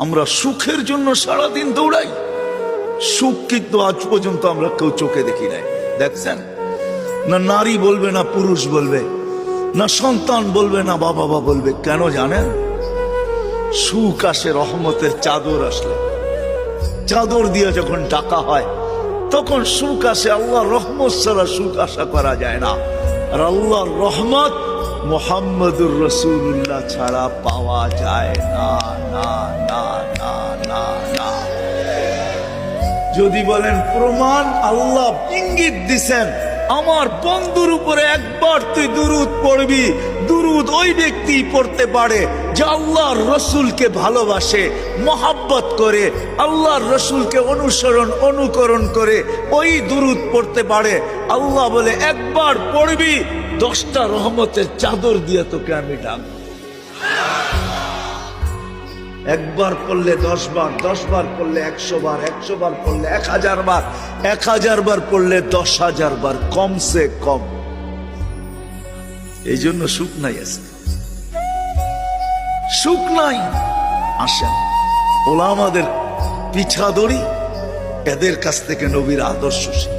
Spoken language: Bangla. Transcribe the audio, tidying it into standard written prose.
আমরা সুখের জন্য সারাদিন দৌড়াই, সুখ কিন্তু আজ পর্যন্ত আমরা কেউ চোখে দেখি নাই। দেখছেন না, নারী বলবে না পুরুষ বলবে, না সন্তান বলবে না বাবা বলবে। কেন জানেন? সুখ আসে রহমতের চাদর আসলে, চাদর দিয়ে যখন ডাকা হয় তখন সুখ আসে। আল্লাহর রহমত ছাড়া সুখ আশা করা যায় না। আর আল্লাহর রহমত মুহাম্মদুর রাসূলুল্লাহ ছাড়া পাওয়া যায় না, না না না না না। যদি বলেন প্রমাণ, আল্লাহ ইঙ্গিত দিছেন, আমার বন্ধুর উপরে একবার তুই দুরূদ পড়বি, দুরূদ ওই ব্যক্তি পড়তে পারে যে আল্লাহর রসুলকে ভালোবাসে, মহাব্বত করে, আল্লাহর রসুলকে অনুকরণ করে ওই দুরূদ পড়তে পারে। আল্লাহ বলে একবার পড়বি, 10টা রহমতের চাদর দিয়ে তোকে আমি ডাকবো। একবার পড়লে 10 বার, 10 বার পড়লে 100 বার, 100 বার পড়লে 1000 বার, 1000 বার পড়লে 10,000 বার, কমসে কম। এই জন্য সুখ নাই, আছে সুখ নাই। আসেন ওলামাদের পিছা ধরি, এদের কাছ থেকে নবীর আদর্শ শিখি।